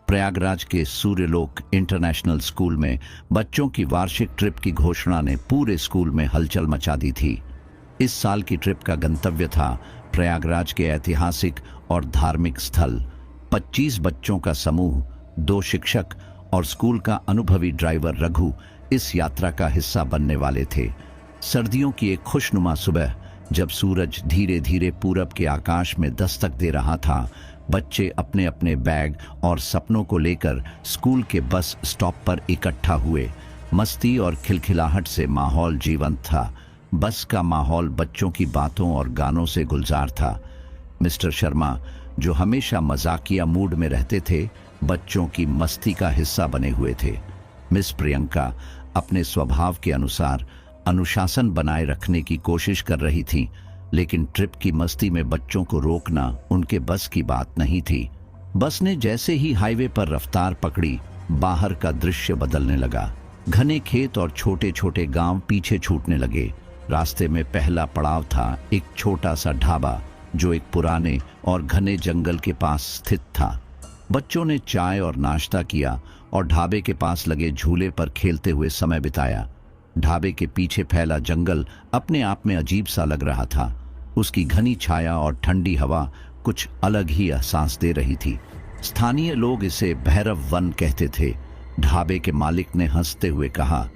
प्रयागराज के सूर्यलोक international school में बच्चों की वार्षिक ट्रिप की घोषणा ने पूरे स्कूल में हलचल मचा दी थी। इस साल की ट्रिप का गंतव्य था प्रयागराज के ऐतिहासिक और धार्मिक स्थल। 25 बच्चों का समूह, 2 शिक्षक और स्कूल का अनुभवी ड्राइवर रघु इस यात्रा का हिस्सा बनने वाले थे। सर्दियों की एक खुशनुमा सुबह, जब सूरज धीरे धीरे पूरब के आकाश में दस्तक दे रहा था, बच्चे अपने अपने बैग और सपनों को लेकर स्कूल के बस स्टॉप पर इकट्ठा हुए। मस्ती और खिलखिलाहट से माहौल जीवंत था। बस का माहौल बच्चों की बातों और गानों से गुलजार था। मिस्टर शर्मा, जो हमेशा मजाकिया मूड में रहते थे, बच्चों की मस्ती का हिस्सा बने हुए थे। मिस प्रियंका अपने स्वभाव के अनुसार अनुशासन बनाए रखने की कोशिश कर रही थी, लेकिन ट्रिप की मस्ती में बच्चों को रोकना उनके बस की बात नहीं थी। बस ने जैसे ही हाईवे पर रफ्तार पकड़ी, बाहर का दृश्य बदलने लगा। घने खेत और छोटे छोटे गांव पीछे छूटने लगे। रास्ते में पहला पड़ाव था एक छोटा सा ढाबा, जो एक पुराने और घने जंगल के पास स्थित था। बच्चों ने चाय और नाश्ता किया और ढाबे के पास लगे झूले पर खेलते हुए समय बिताया। ढाबे के पीछे फैला जंगल अपने आप में अजीब सा लग रहा था। उसकी घनी छाया और ठंडी हवा कुछ अलग ही एहसास दे रही थी। स्थानीय लोग इसे भैरव वन कहते थे। ढाबे के मालिक ने हंसते हुए कहा,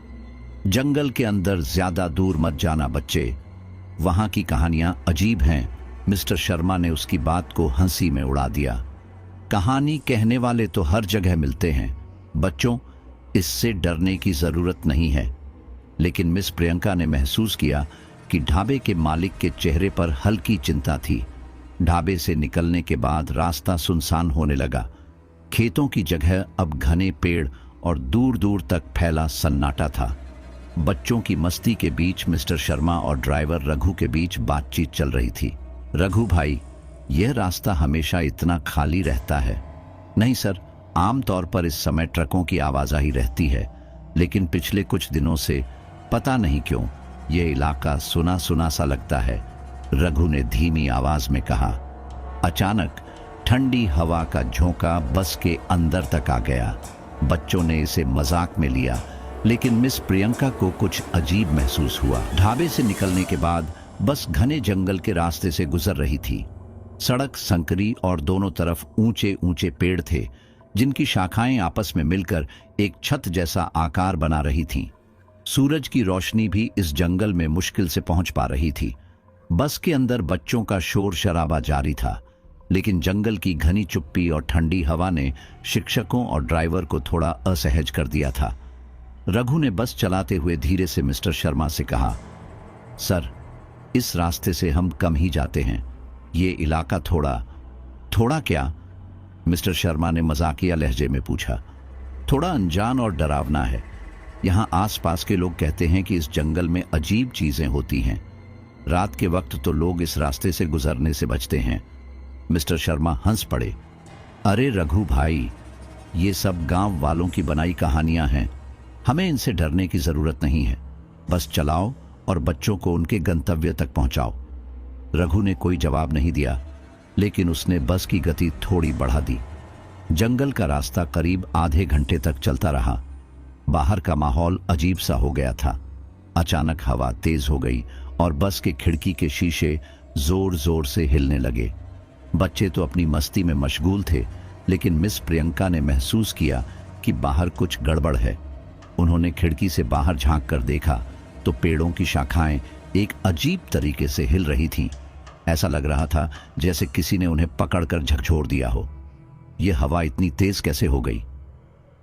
जंगल के अंदर ज्यादा दूर मत जाना बच्चे, वहां की कहानियां अजीब हैं। मिस्टर शर्मा ने उसकी बात को हंसी में उड़ा दिया। कहानी कहने वाले तो हर जगह मिलते हैं बच्चों, इससे डरने की जरूरत नहीं है। लेकिन मिस प्रियंका ने महसूस किया कि ढाबे के मालिक के चेहरे पर हल्की चिंता थी। ढाबे से निकलने के बाद रास्ता सुनसान होने लगा। खेतों की जगह अब घने पेड़ और दूर दूर तक फैला सन्नाटा था। बच्चों की मस्ती के बीच मिस्टर शर्मा और ड्राइवर रघु के बीच बातचीत चल रही थी। रघु भाई, यह रास्ता हमेशा इतना खाली रहता है? नहीं सर, आमतौर पर इस समय ट्रकों की आवाजाही रहती है, लेकिन पिछले कुछ दिनों से पता नहीं क्यों यह इलाका सुना सुना सा लगता है, रघु ने धीमी आवाज में कहा। अचानक ठंडी हवा का झोंका बस के अंदर तक आ गया। बच्चों ने इसे मजाक में लिया, लेकिन मिस प्रियंका को कुछ अजीब महसूस हुआ। ढाबे से निकलने के बाद बस घने जंगल के रास्ते से गुजर रही थी। सड़क संकरी और दोनों तरफ ऊंचे ऊंचे पेड़ थे, जिनकी शाखाएं आपस में मिलकर एक छत जैसा आकार बना रही थीं। सूरज की रोशनी भी इस जंगल में मुश्किल से पहुंच पा रही थी। बस के अंदर बच्चों का शोर शराबा जारी था, लेकिन जंगल की घनी चुप्पी और ठंडी हवा ने शिक्षकों और ड्राइवर को थोड़ा असहज कर दिया था। रघु ने बस चलाते हुए धीरे से मिस्टर शर्मा से कहा, सर, इस रास्ते से हम कम ही जाते हैं। ये इलाका थोड़ा क्या? मिस्टर शर्मा ने मजाकिया लहजे में पूछा। थोड़ा अनजान और डरावना है। यहाँ आसपास के लोग कहते हैं कि इस जंगल में अजीब चीजें होती हैं। रात के वक्त तो लोग इस रास्ते से गुजरने से बचते हैं। मिस्टर शर्मा हंस पड़े। अरे रघु भाई, ये सब गांव वालों की बनाई कहानियां हैं। हमें इनसे डरने की जरूरत नहीं है। बस चलाओ और बच्चों को उनके गंतव्य तक पहुंचाओ। रघु ने कोई जवाब नहीं दिया, लेकिन उसने बस की गति थोड़ी बढ़ा दी। जंगल का रास्ता करीब आधे घंटे तक चलता रहा। बाहर का माहौल अजीब सा हो गया था। अचानक हवा तेज हो गई और बस के खिड़की के शीशे जोर जोर से हिलने लगे। बच्चे तो अपनी मस्ती में मशगूल थे, लेकिन मिस प्रियंका ने महसूस किया कि बाहर कुछ गड़बड़ है। उन्होंने खिड़की से बाहर झांक कर देखा तो पेड़ों की शाखाएं एक अजीब तरीके से हिल रही थीं। ऐसा लग रहा था जैसे किसी ने उन्हें पकड़कर झकझोर दिया हो। यह हवा इतनी तेज कैसे हो गई?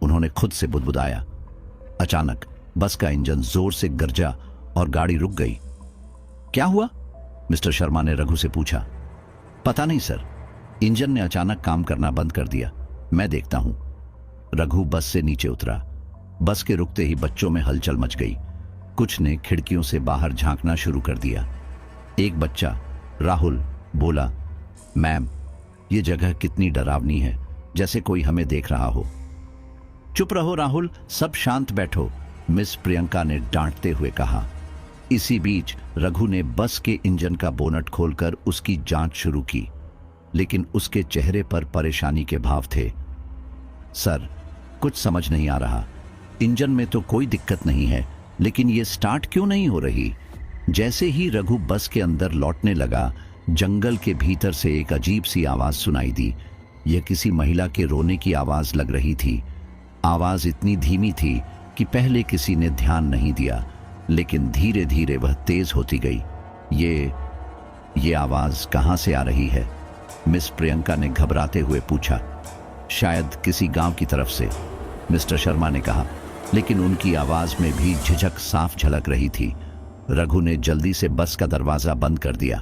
उन्होंने खुद से बुदबुदाया। अचानक बस का इंजन जोर से गरजा और गाड़ी रुक गई। क्या हुआ? मिस्टर शर्मा ने रघु से पूछा। पता नहीं सर, इंजन ने अचानक काम करना बंद कर दिया। मैं देखता हूं। रघु बस से नीचे उतरा। बस के रुकते ही बच्चों में हलचल मच गई। कुछ ने खिड़कियों से बाहर झांकना शुरू कर दिया। एक बच्चा, राहुल, बोला, मैम, ये जगह कितनी डरावनी है, जैसे कोई हमें देख रहा हो। चुप रहो राहुल, सब शांत बैठो, मिस प्रियंका ने डांटते हुए कहा। इसी बीच रघु ने बस के इंजन का बोनट खोलकर उसकी जांच शुरू की, लेकिन उसके चेहरे पर परेशानी के भाव थे। सर, कुछ समझ नहीं आ रहा। इंजन में तो कोई दिक्कत नहीं है, लेकिन ये स्टार्ट क्यों नहीं हो रही? जैसे ही रघु बस के अंदर लौटने लगा, जंगल के भीतर से एक अजीब सी आवाज सुनाई दी। यह किसी महिला के रोने की आवाज लग रही थी। आवाज इतनी धीमी थी कि पहले किसी ने ध्यान नहीं दिया, लेकिन धीरे धीरे वह तेज होती गई। ये आवाज कहां से आ रही है? मिस प्रियंका ने घबराते हुए पूछा। शायद किसी गांव की तरफ से, मिस्टर शर्मा ने कहा, लेकिन उनकी आवाज में भी झिझक साफ झलक रही थी। रघु ने जल्दी से बस का दरवाजा बंद कर दिया।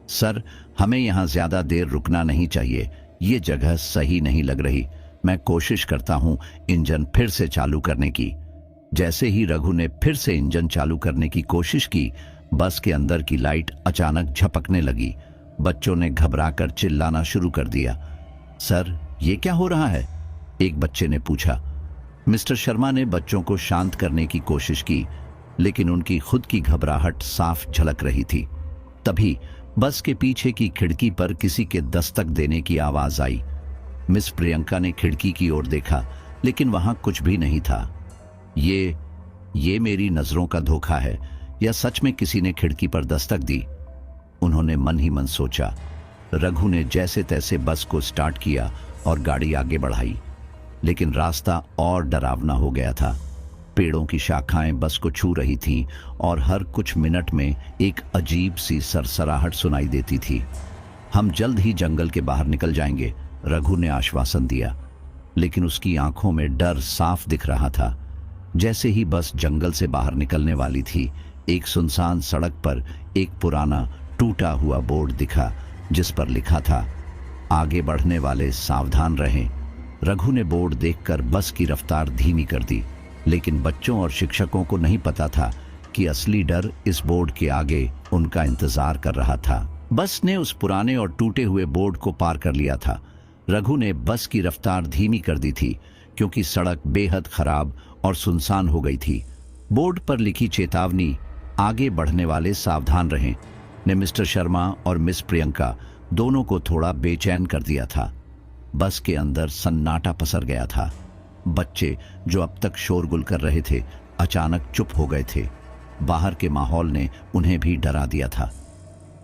सर, हमें यहां ज्यादा देर रुकना नहीं चाहिए। ये जगह सही नहीं लग रही। मैं कोशिश करता हूं इंजन फिर से चालू करने की। जैसे ही रघु ने फिर से इंजन चालू करने की कोशिश की, बस के अंदर की लाइट अचानक झपकने लगी। बच्चों ने घबराकर चिल्लाना शुरू कर दिया। सर, ये क्या हो रहा है? एक बच्चे ने पूछा। मिस्टर शर्मा ने बच्चों को शांत करने की कोशिश की, लेकिन उनकी खुद की घबराहट साफ झलक रही थी। तभी बस के पीछे की खिड़की पर किसी के दस्तक देने की आवाज आई। मिस प्रियंका ने खिड़की की ओर देखा, लेकिन वहां कुछ भी नहीं था। ये मेरी नजरों का धोखा है, या सच में किसी ने खिड़की पर दस्तक दी? उन्होंने मन ही मन सोचा। रघु ने जैसे तैसे बस को स्टार्ट किया और गाड़ी आगे बढ़ाई, लेकिन रास्ता और डरावना हो गया था। पेड़ों की शाखाएं बस को छू रही थीं और हर कुछ मिनट में एक अजीब सी सरसराहट सुनाई देती थी। हम जल्द ही जंगल के बाहर निकल जाएंगे, रघु ने आश्वासन दिया, लेकिन उसकी आंखों में डर साफ दिख रहा था। जैसे ही बस जंगल से बाहर निकलने वाली थी, एक सुनसान सड़क पर एक पुराना टूटा हुआ बोर्ड दिखा, जिस पर लिखा था, आगे बढ़ने वाले सावधान रहें। रघु ने बोर्ड देखकर बस की रफ्तार धीमी कर दी, लेकिन बच्चों और शिक्षकों को नहीं पता था कि असली डर इस बोर्ड के आगे उनका इंतजार कर रहा था। बस ने उस पुराने और टूटे हुए बोर्ड को पार कर लिया था। रघु ने बस की रफ्तार धीमी कर दी थी, क्योंकि सड़क बेहद खराब और सुनसान हो गई थी। बोर्ड पर लिखी चेतावनी, आगे बढ़ने वाले सावधान रहें, ने मिस्टर शर्मा और मिस प्रियंका दोनों को थोड़ा बेचैन कर दिया था। बस के अंदर सन्नाटा पसर गया था। बच्चे, जो अब तक शोरगुल कर रहे थे, अचानक चुप हो गए थे। बाहर के माहौल ने उन्हें भी डरा दिया था।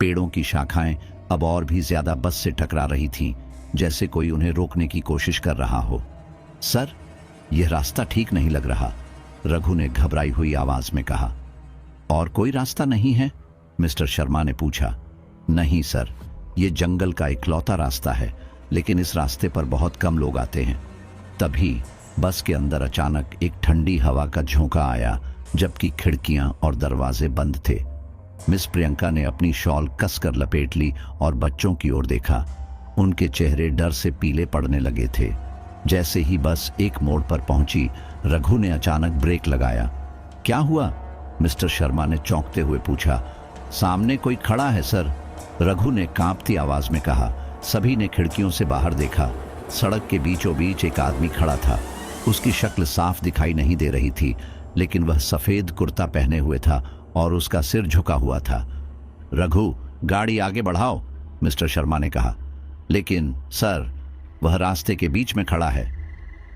पेड़ों की शाखाएं अब और भी ज्यादा बस से टकरा रही थीं, जैसे कोई उन्हें रोकने की कोशिश कर रहा हो। सर, यह रास्ता ठीक नहीं लग रहा, रघु ने घबराई हुई आवाज में कहा। और कोई रास्ता नहीं है? मिस्टर शर्मा ने पूछा। नहीं सर, यह जंगल का इकलौता रास्ता है, लेकिन इस रास्ते पर बहुत कम लोग आते हैं। तभी बस के अंदर अचानक एक ठंडी हवा का झोंका आया, जबकि खिड़कियां और दरवाजे बंद थे। मिस प्रियंका ने अपनी शॉल कसकर लपेट ली और बच्चों की ओर देखा। उनके चेहरे डर से पीले पड़ने लगे थे। जैसे ही बस एक मोड़ पर पहुंची, रघु ने अचानक ब्रेक लगाया। क्या हुआ? मिस्टर शर्मा ने चौंकते हुए पूछा। सामने कोई खड़ा है सर, रघु ने कांपती आवाज में कहा। सभी ने खिड़कियों से बाहर देखा। सड़क के बीचों बीच एक आदमी खड़ा था। उसकी शक्ल साफ दिखाई नहीं दे रही थी, लेकिन वह सफेद कुर्ता पहने हुए था और उसका सिर झुका हुआ था। रघु, गाड़ी आगे बढ़ाओ, मिस्टर शर्मा ने कहा। लेकिन सर, वह रास्ते के बीच में खड़ा है।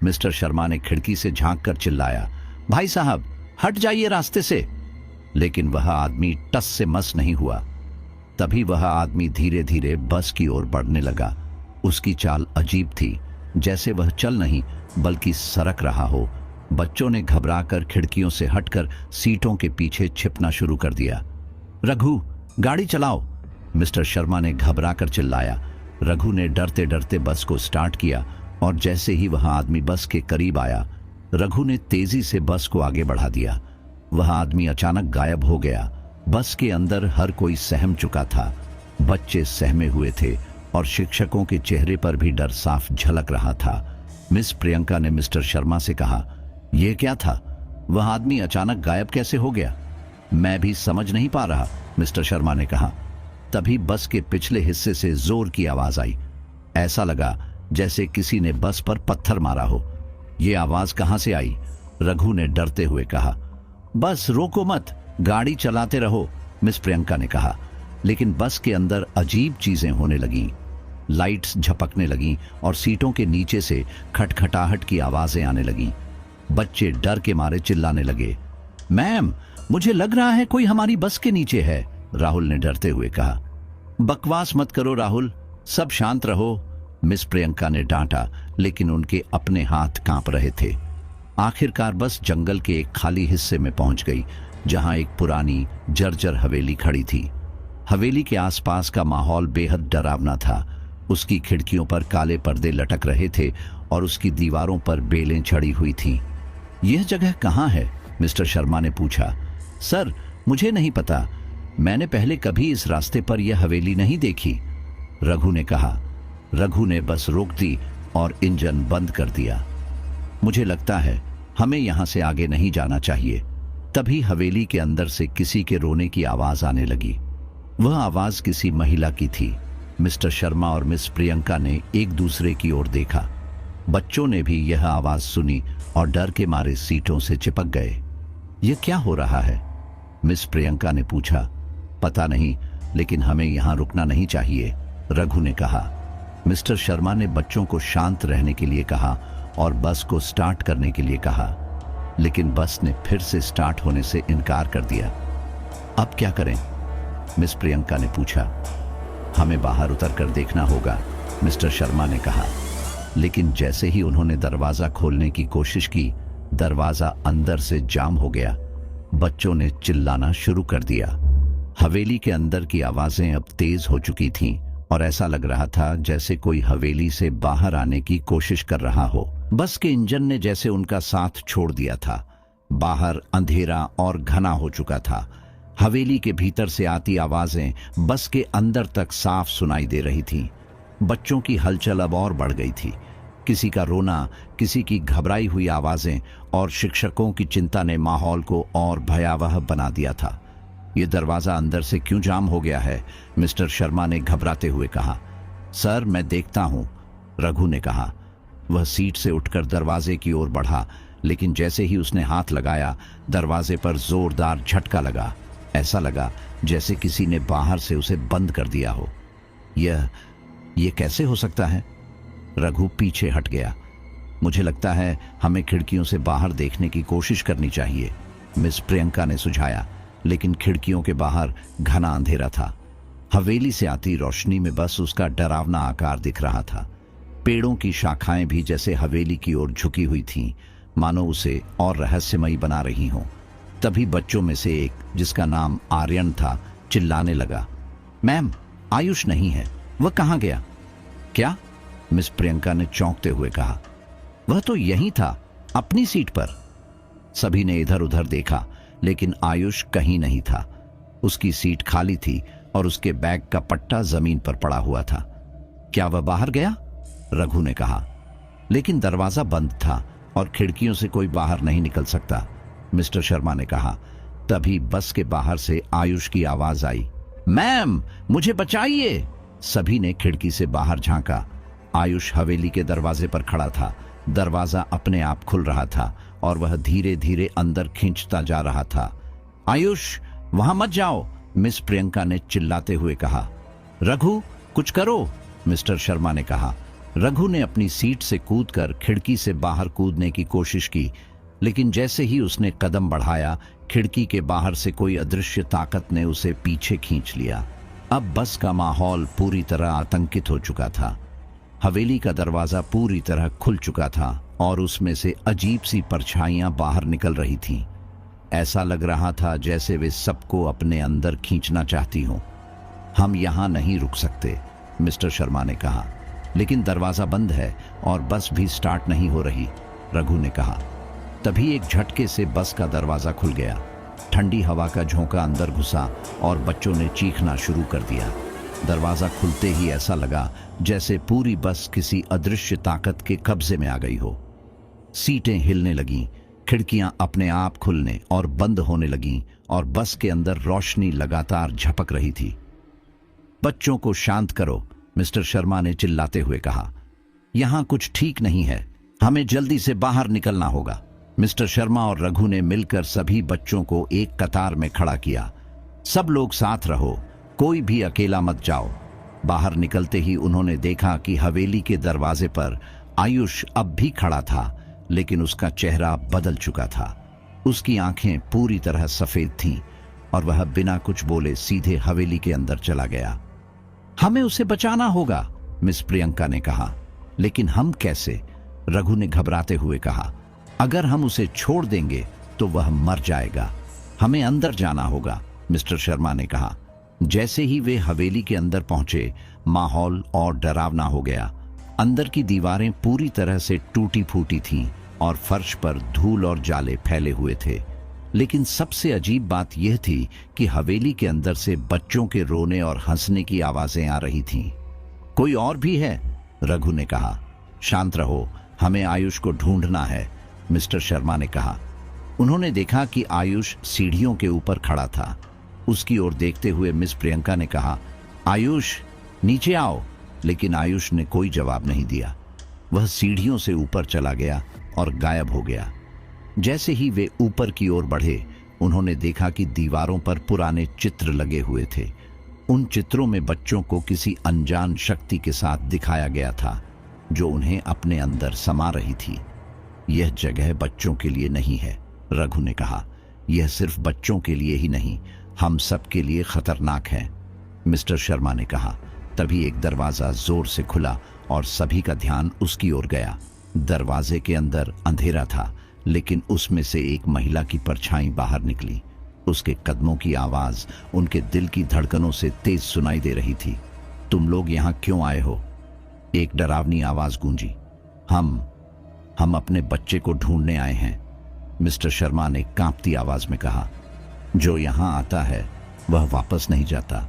मिस्टर शर्मा ने खिड़की से झांक कर चिल्लाया, भाई साहब, हट जाइए रास्ते से। लेकिन वह आदमी टस से मस नहीं हुआ। तभी वह आदमी धीरे धीरे बस की ओर बढ़ने लगा। उसकी चाल अजीब थी, जैसे वह चल नहीं बल्कि सरक रहा हो। बच्चों ने घबराकर खिड़कियों से हटकर सीटों के पीछे छिपना शुरू कर दिया। रघु, गाड़ी चलाओ, मिस्टर शर्मा ने घबराकर चिल्लाया। रघु ने डरते डरते बस को स्टार्ट किया और जैसे ही वह आदमी बस के करीब आया, रघु ने तेजी से बस को आगे बढ़ा दिया। वह आदमी अचानक गायब हो गया। बस के अंदर हर कोई सहम चुका था। बच्चे सहमे हुए थे और शिक्षकों के चेहरे पर भी डर साफ झलक रहा था। मिस प्रियंका ने मिस्टर शर्मा से कहा, यह क्या था? वह आदमी अचानक गायब कैसे हो गया? मैं भी समझ नहीं पा रहा, मिस्टर शर्मा ने कहा। तभी बस के पिछले हिस्से से जोर की आवाज आई। ऐसा लगा जैसे किसी ने बस पर पत्थर मारा हो। यह आवाज कहां से आई? रघु ने डरते हुए कहा। बस रोको मत, गाड़ी चलाते रहो, मिस प्रियंका ने कहा। लेकिन बस के अंदर अजीब चीजें होने लगीं। लाइट्स झपकने लगीं और सीटों के नीचे से खटखटाहट की आवाजें आने लगीं। बच्चे डर के मारे चिल्लाने लगे। मैम, मुझे लग रहा है कोई हमारी बस के नीचे है, राहुल ने डरते हुए कहा। बकवास मत करो राहुल, सब शांत रहो, मिस प्रियंका ने डांटा, लेकिन उनके अपने हाथ कांप रहे थे। आखिरकार बस जंगल के एक खाली हिस्से में पहुंच गई, जहां एक पुरानी जर्जर हवेली खड़ी थी। हवेली के आसपास का माहौल बेहद डरावना था। उसकी खिड़कियों पर काले पर्दे लटक रहे थे और उसकी दीवारों पर बेलें चढ़ी हुई थीं। यह जगह कहाँ है? मिस्टर शर्मा ने पूछा। सर, मुझे नहीं पता, मैंने पहले कभी इस रास्ते पर यह हवेली नहीं देखी, रघु ने कहा। रघु ने बस रोक दी और इंजन बंद कर दिया। मुझे लगता है हमें यहां से आगे नहीं जाना चाहिए। तभी हवेली के अंदर से किसी के रोने की आवाज आने लगी। वह आवाज किसी महिला की थी। मिस्टर शर्मा और मिस प्रियंका ने एक दूसरे की ओर देखा। बच्चों ने भी यह आवाज सुनी और डर के मारे सीटों से चिपक गए। यह क्या हो रहा है? मिस प्रियंका ने पूछा। पता नहीं, लेकिन हमें यहां रुकना नहीं चाहिए, रघु ने कहा। मिस्टर शर्मा ने बच्चों को शांत रहने के लिए कहा और बस को स्टार्ट करने के लिए कहा, लेकिन बस ने फिर से स्टार्ट होने से इनकार कर दिया। अब क्या करें? मिस प्रियंका ने पूछा। हमें बाहर उतर कर देखना होगा, मिस्टर शर्मा ने कहा। लेकिन जैसे ही उन्होंने दरवाजा खोलने की कोशिश की, दरवाजा अंदर से जाम हो गया। बच्चों ने चिल्लाना शुरू कर दिया। हवेली के अंदर की आवाजें अब तेज हो चुकी थीं और ऐसा लग रहा था जैसे कोई हवेली से बाहर आने की कोशिश कर रहा हो। बस के इंजन ने जैसे उनका साथ छोड़ दिया था। बाहर अंधेरा और घना हो चुका था। हवेली के भीतर से आती आवाजें बस के अंदर तक साफ सुनाई दे रही थीं। बच्चों की हलचल अब और बढ़ गई थी। किसी का रोना, किसी की घबराई हुई आवाजें और शिक्षकों की चिंता ने माहौल को और भयावह बना दिया था। यह दरवाजा अंदर से क्यों जाम हो गया है? मिस्टर शर्मा ने घबराते हुए कहा। सर, मैं देखता हूं, रघु ने कहा। वह सीट से उठकर दरवाजे की ओर बढ़ा, लेकिन जैसे ही उसने हाथ लगाया, दरवाजे पर जोरदार झटका लगा। ऐसा लगा जैसे किसी ने बाहर से उसे बंद कर दिया हो। यह कैसे हो सकता है? रघु पीछे हट गया। मुझे लगता है हमें खिड़कियों से बाहर देखने की कोशिश करनी चाहिए, मिस प्रियंका ने सुझाया, लेकिन खिड़कियों के बाहर घना अंधेरा था। हवेली से आती रोशनी में बस उसका डरावना आकार दिख रहा था। पेड़ों की शाखाएं भी जैसे हवेली की ओर झुकी हुई थीं, मानो उसे और रहस्यमयी बना रही हों। तभी बच्चों में से एक, जिसका नाम आर्यन था, चिल्लाने लगा। मैम, आयुष नहीं है, वह कहाँ गया? क्या? मिस प्रियंका ने चौंकते हुए कहा। वह तो यहीं था, अपनी सीट पर। सभी ने इधर उधर देखा, लेकिन आयुष कहीं नहीं था। उसकी सीट खाली थी और उसके बैग का पट्टा जमीन पर पड़ा हुआ था। क्या वह बाहर गया? रघु ने कहा। लेकिन दरवाजा बंद था और खिड़कियों से कोई बाहर नहीं निकल सकता, मिस्टर शर्मा ने कहा। तभी बस के बाहर से आयुष की आवाज आई। मैम, मुझे बचाइए! सभी ने खिड़की से बाहर झांका। आयुष हवेली के दरवाजे पर खड़ा था। दरवाजा अपने आप खुल रहा था और वह धीरे धीरे अंदर खींचता जा रहा था। आयुष, वहां मत जाओ, मिस प्रियंका ने चिल्लाते हुए कहा। रघु, कुछ करो, मिस्टर शर्मा ने कहा। रघु ने अपनी सीट से कूदकर खिड़की से बाहर कूदने की कोशिश की, लेकिन जैसे ही उसने कदम बढ़ाया, खिड़की के बाहर से कोई अदृश्य ताकत ने उसे पीछे खींच लिया। अब बस का माहौल पूरी तरह आतंकित हो चुका था। हवेली का दरवाजा पूरी तरह खुल चुका था और उसमें से अजीब सी परछाइयां बाहर निकल रही थीं। ऐसा लग रहा था जैसे वे सबको अपने अंदर खींचना चाहती हों। हम यहां नहीं रुक सकते, मिस्टर शर्मा ने कहा। लेकिन दरवाजा बंद है और बस भी स्टार्ट नहीं हो रही, रघु ने कहा। तभी एक झटके से बस का दरवाजा खुल गया। ठंडी हवा का झोंका अंदर घुसा और बच्चों ने चीखना शुरू कर दिया। दरवाजा खुलते ही ऐसा लगा जैसे पूरी बस किसी अदृश्य ताकत के कब्जे में आ गई हो। सीटें हिलने लगीं, खिड़कियां अपने आप खुलने और बंद होने लगीं और बस के अंदर रोशनी लगातार झपक रही थी। बच्चों को शांत करो, मिस्टर शर्मा ने चिल्लाते हुए कहा। यहां कुछ ठीक नहीं है, हमें जल्दी से बाहर निकलना होगा। मिस्टर शर्मा और रघु ने मिलकर सभी बच्चों को एक कतार में खड़ा किया। सब लोग साथ रहो, कोई भी अकेला मत जाओ। बाहर निकलते ही उन्होंने देखा कि हवेली के दरवाजे पर आयुष अब भी खड़ा था, लेकिन उसका चेहरा बदल चुका था। उसकी आंखें पूरी तरह सफेद थीं और वह बिना कुछ बोले सीधे हवेली के अंदर चला गया। हमें उसे बचाना होगा, मिस प्रियंका ने कहा। लेकिन हम कैसे? रघु ने घबराते हुए कहा। अगर हम उसे छोड़ देंगे तो वह मर जाएगा। हमें अंदर जाना होगा, मिस्टर शर्मा ने कहा। जैसे ही वे हवेली के अंदर पहुंचे, माहौल और डरावना हो गया। अंदर की दीवारें पूरी तरह से टूटी फूटी थीं और फर्श पर धूल और जाले फैले हुए थे। लेकिन सबसे अजीब बात यह थी कि हवेली के अंदर से बच्चों के रोने और हंसने की आवाजें आ रही थीं। कोई और भी है? रघु ने कहा। शांत रहो, हमें आयुष को ढूंढना है, मिस्टर शर्मा ने कहा। उन्होंने देखा कि आयुष सीढ़ियों के ऊपर खड़ा था। उसकी ओर देखते हुए मिस प्रियंका ने कहा, आयुष नीचे आओ। लेकिन आयुष ने कोई जवाब नहीं दिया। वह सीढ़ियों से ऊपर चला गया और गायब हो गया। जैसे ही वे ऊपर की ओर बढ़े, उन्होंने देखा कि दीवारों पर पुराने चित्र लगे हुए थे। उन चित्रों में बच्चों को किसी अनजान शक्ति के साथ दिखाया गया था, जो उन्हें अपने अंदर समा रही थी। यह जगह बच्चों के लिए नहीं है, रघु ने कहा। यह सिर्फ बच्चों के लिए ही नहीं, हम सब के लिए खतरनाक है, मिस्टर शर्मा ने कहा। तभी एक दरवाजा जोर से खुला और सभी का ध्यान उसकी ओर गया। दरवाजे के अंदर अंधेरा था, लेकिन उसमें से एक महिला की परछाई बाहर निकली। उसके कदमों की आवाज उनके दिल की धड़कनों से तेज सुनाई दे रही थी। तुम लोग यहाँ क्यों आए हो? एक डरावनी आवाज गूंजी। हम अपने बच्चे को ढूंढने आए हैं, मिस्टर शर्मा ने कांपती आवाज में कहा। जो यहाँ आता है वह वापस नहीं जाता,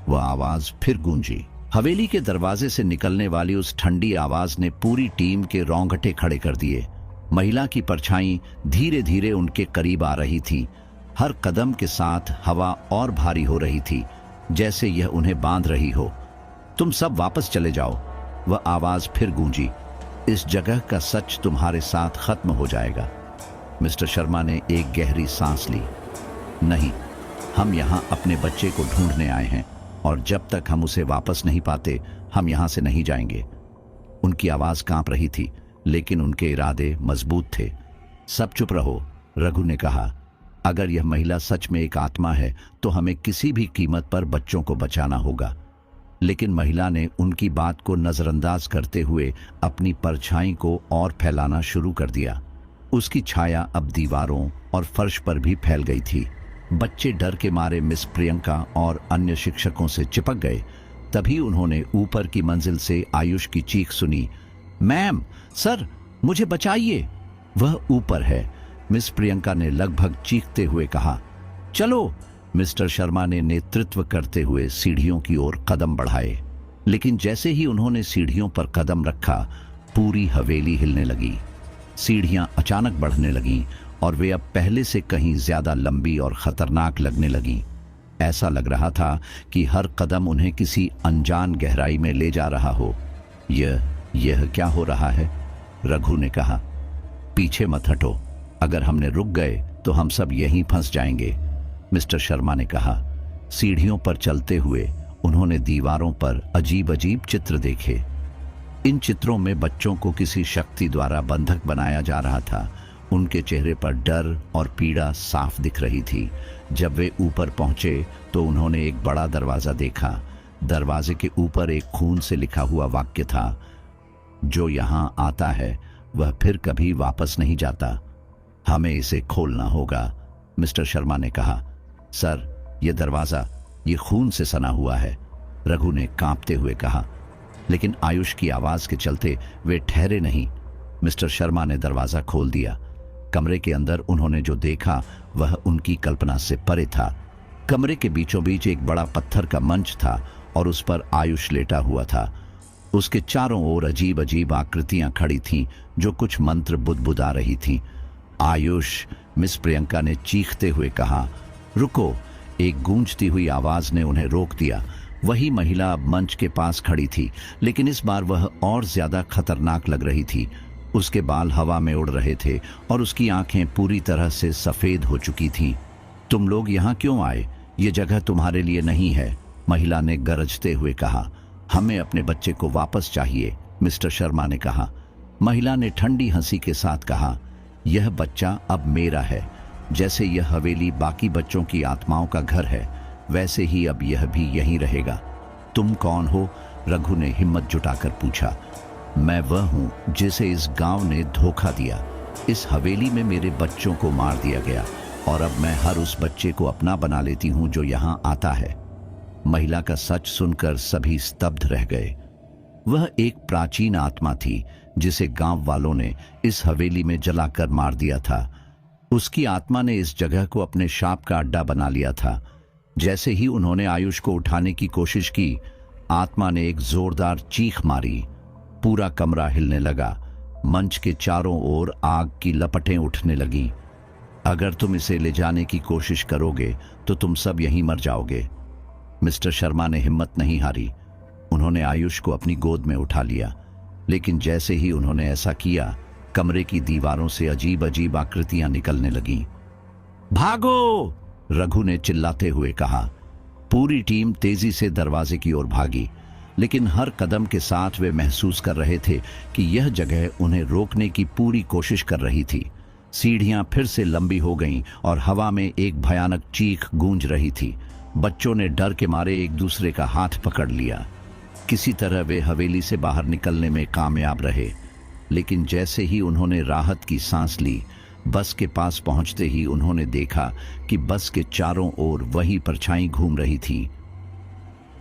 वह आवाज फिर गूंजी। हवेली के दरवाजे से निकलने वाली उस ठंडी आवाज ने पूरी टीम के रोंगटे खड़े कर दिए। महिला की परछाई धीरे धीरे उनके करीब आ रही थी। हर कदम के साथ हवा और भारी हो रही थी, जैसे यह उन्हें बांध रही हो। तुम सब वापस चले जाओ, वह आवाज फिर गूंजी। इस जगह का सच तुम्हारे साथ खत्म हो जाएगा। मिस्टर शर्मा ने एक गहरी सांस ली। नहीं, हम यहाँ अपने बच्चे को ढूंढने आए हैं और जब तक हम उसे वापस नहीं पाते, हम यहाँ से नहीं जाएंगे। उनकी आवाज कांप रही थी, लेकिन उनके इरादे मजबूत थे। सब चुप रहो, रघु ने कहा। अगर यह महिला सच में एक आत्मा है तो हमें किसी भी कीमत पर बच्चों को बचाना होगा। लेकिन महिला ने उनकी बात को नजरअंदाज करते हुए अपनी परछाई को और फैलाना शुरू कर दिया। उसकी छाया अब दीवारों और फर्श पर भी फैल गई थी। बच्चे डर के मारे मिस प्रियंका और अन्य शिक्षकों से चिपक गए। तभी उन्होंने ऊपर की मंजिल से आयुष की चीख सुनी, मैम, सर, मुझे बचाइए, वह ऊपर है, मिस प्रियंका ने लगभग चीखते हुए कहा। चलो, मिस्टर शर्मा ने नेतृत्व करते हुए सीढ़ियों की ओर कदम बढ़ाए। लेकिन जैसे ही उन्होंने सीढ़ियों पर कदम रखा, पूरी हवेली हिलने लगी। सीढ़ियां अचानक बढ़ने लगीं और वे अब पहले से कहीं ज्यादा लंबी और खतरनाक लगने लगीं। ऐसा लग रहा था कि हर कदम उन्हें किसी अनजान गहराई में ले जा रहा हो। यह क्या हो रहा है? रघु ने कहा। पीछे मत हटो, अगर हमने रुक गए तो हम सब यहीं फंस जाएंगे, मिस्टर शर्मा ने कहा। सीढ़ियों पर चलते हुए उन्होंने दीवारों पर अजीब अजीब चित्र देखे। इन चित्रों में बच्चों को किसी शक्ति द्वारा बंधक बनाया जा रहा था। उनके चेहरे पर डर और पीड़ा साफ दिख रही थी। जब वे ऊपर पहुंचे तो उन्होंने एक बड़ा दरवाजा देखा। दरवाजे के ऊपर एक खून से लिखा हुआ वाक्य था, जो यहां आता है वह फिर कभी वापस नहीं जाता। हमें इसे खोलना होगा, मिस्टर शर्मा ने कहा। सर, यह दरवाजा ये खून से सना हुआ है, रघु ने कांपते हुए कहा। लेकिन आयुष की आवाज के चलते वे ठहरे नहीं। मिस्टर शर्मा ने दरवाजा खोल दिया। कमरे के अंदर उन्होंने जो देखा वह उनकी कल्पना से परे था। कमरे के बीचों बीच एक बड़ा पत्थर का मंच था और उस पर आयुष लेटा हुआ था। उसके चारों ओर अजीब अजीब आकृतियां खड़ी थीं, जो कुछ मंत्र बुदबुदा रही थीं। आयुष, मिस प्रियंका ने चीखते हुए कहा। रुको, एक गूंजती हुई आवाज ने उन्हें रोक दिया। वही महिला अब मंच के पास खड़ी थी, लेकिन इस बार वह और ज्यादा खतरनाक लग रही थी। उसके बाल हवा में उड़ रहे थे और उसकी आंखें पूरी तरह से सफेद हो चुकी थीं। तुम लोग यहाँ क्यों आए? ये जगह तुम्हारे लिए नहीं है, महिला ने गरजते हुए कहा। हमें अपने बच्चे को वापस चाहिए, मिस्टर शर्मा ने कहा। महिला ने ठंडी हंसी के साथ कहा, यह बच्चा अब मेरा है। जैसे यह हवेली बाकी बच्चों की आत्माओं का घर है, वैसे ही अब यह भी यहीं रहेगा। तुम कौन हो? रघु ने हिम्मत जुटाकर पूछा। मैं वह हूं जिसे इस गांव ने धोखा दिया। इस हवेली में मेरे बच्चों को मार दिया गया और अब मैं हर उस बच्चे को अपना बना लेती हूं जो यहां आता है। महिला का सच सुनकर सभी स्तब्ध रह गए। वह एक प्राचीन आत्मा थी जिसे गांव वालों ने इस हवेली में जलाकर मार दिया था। उसकी आत्मा ने इस जगह को अपने शाप का अड्डा बना लिया था। जैसे ही उन्होंने आयुष को उठाने की कोशिश की, आत्मा ने एक जोरदार चीख मारी। पूरा कमरा हिलने लगा। मंच के चारों ओर आग की लपटें उठने लगीं। अगर तुम इसे ले जाने की कोशिश करोगे तो तुम सब यहीं मर जाओगे। मिस्टर शर्मा ने हिम्मत नहीं हारी। उन्होंने आयुष को अपनी गोद में उठा लिया, लेकिन जैसे ही उन्होंने ऐसा किया, कमरे की दीवारों से अजीब अजीब आकृतियां निकलने लगीं। भागो! रघु ने चिल्लाते हुए कहा। पूरी टीम तेजी से दरवाजे की ओर भागी, लेकिन हर कदम के साथ वे महसूस कर रहे थे कि यह जगह उन्हें रोकने की पूरी कोशिश कर रही थी। सीढ़ियां फिर से लंबी हो गईं और हवा में एक भयानक चीख गूंज रही थी। बच्चों ने डर के मारे एक दूसरे का हाथ पकड़ लिया। किसी तरह वे हवेली से बाहर निकलने में कामयाब रहे, लेकिन जैसे ही उन्होंने राहत की सांस ली, बस के पास पहुंचते ही उन्होंने देखा कि बस के चारों ओर वही परछाई घूम रही थी।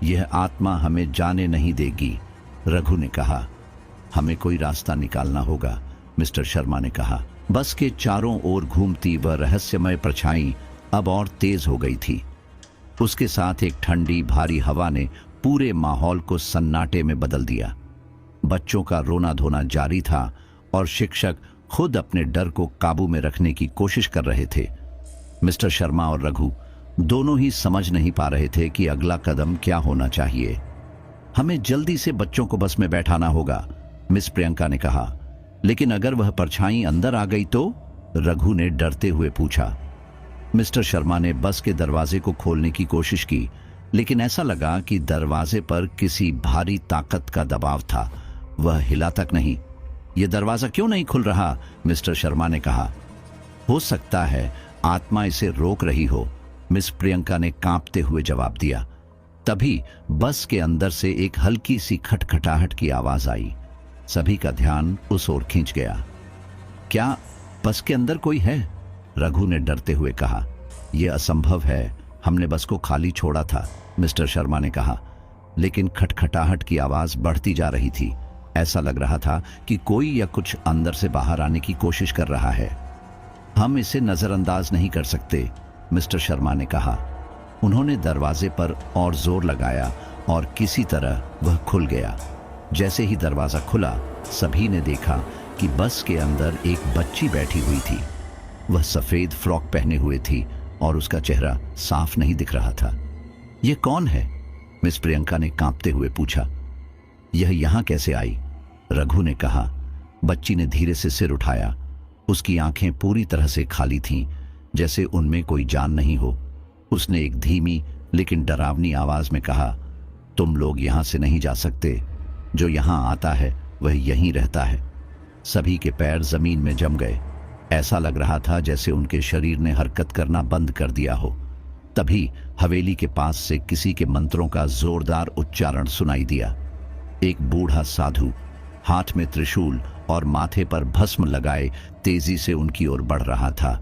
यह आत्मा हमें जाने नहीं देगी, रघु ने कहा। हमें कोई रास्ता निकालना होगा, मिस्टर शर्मा ने कहा। बस के चारों ओर घूमती वह रहस्यमय परछाई अब और तेज हो गई थी। उसके साथ एक ठंडी भारी हवा ने पूरे माहौल को सन्नाटे में बदल दिया। बच्चों का रोना धोना जारी था और शिक्षक खुद अपने डर को काबू में रखने की कोशिश कर रहे थे। मिस्टर शर्मा और रघु दोनों ही समझ नहीं पा रहे थे कि अगला कदम क्या होना चाहिए। हमें जल्दी से बच्चों को बस में बैठाना होगा, मिस प्रियंका ने कहा। लेकिन अगर वह परछाई अंदर आ गई तो? रघु ने डरते हुए पूछा। मिस्टर शर्मा ने बस के दरवाजे को खोलने की कोशिश की, लेकिन ऐसा लगा कि दरवाजे पर किसी भारी ताकत का दबाव था। वह हिला तक नहीं। यह दरवाजा क्यों नहीं खुल रहा? मिस्टर शर्मा ने कहा। हो सकता है आत्मा इसे रोक रही हो, मिस प्रियंका ने कांपते हुए जवाब दिया। तभी बस के अंदर से एक हल्की सी खटखटाहट की आवाज आई। सभी का ध्यान उस ओर खींच गया। क्या बस के अंदर कोई है? रघु ने डरते हुए कहा। यह असंभव है, हमने बस को खाली छोड़ा था, मिस्टर शर्मा ने कहा। लेकिन खटखटाहट की आवाज बढ़ती जा रही थी। ऐसा लग रहा था कि कोई या कुछ अंदर से बाहर आने की कोशिश कर रहा है। हम इसे नजरअंदाज नहीं कर सकते, मिस्टर शर्मा ने कहा। उन्होंने दरवाजे पर और जोर लगाया और किसी तरह वह खुल गया। जैसे ही दरवाजा खुला, सभी ने देखा कि बस के अंदर एक बच्ची बैठी हुई थी। वह सफेद फ्रॉक पहने हुए थी और उसका चेहरा साफ नहीं दिख रहा था। यह कौन है? मिस प्रियंका ने कांपते हुए पूछा। यह यहां कैसे आई? रघु ने कहा। बच्ची ने धीरे से सिर उठाया। उसकी आंखें पूरी तरह से खाली थीं, जैसे उनमें कोई जान नहीं हो। उसने एक धीमी लेकिन डरावनी आवाज में कहा, तुम लोग यहां से नहीं जा सकते। जो यहां आता है वह यहीं रहता है। सभी के पैर जमीन में जम गए। ऐसा लग रहा था जैसे उनके शरीर ने हरकत करना बंद कर दिया हो। तभी हवेली के पास से किसी के मंत्रों का जोरदार उच्चारण सुनाई दिया। एक बूढ़ा साधु हाथ में त्रिशूल और माथे पर भस्म लगाए तेजी से उनकी ओर बढ़ रहा था।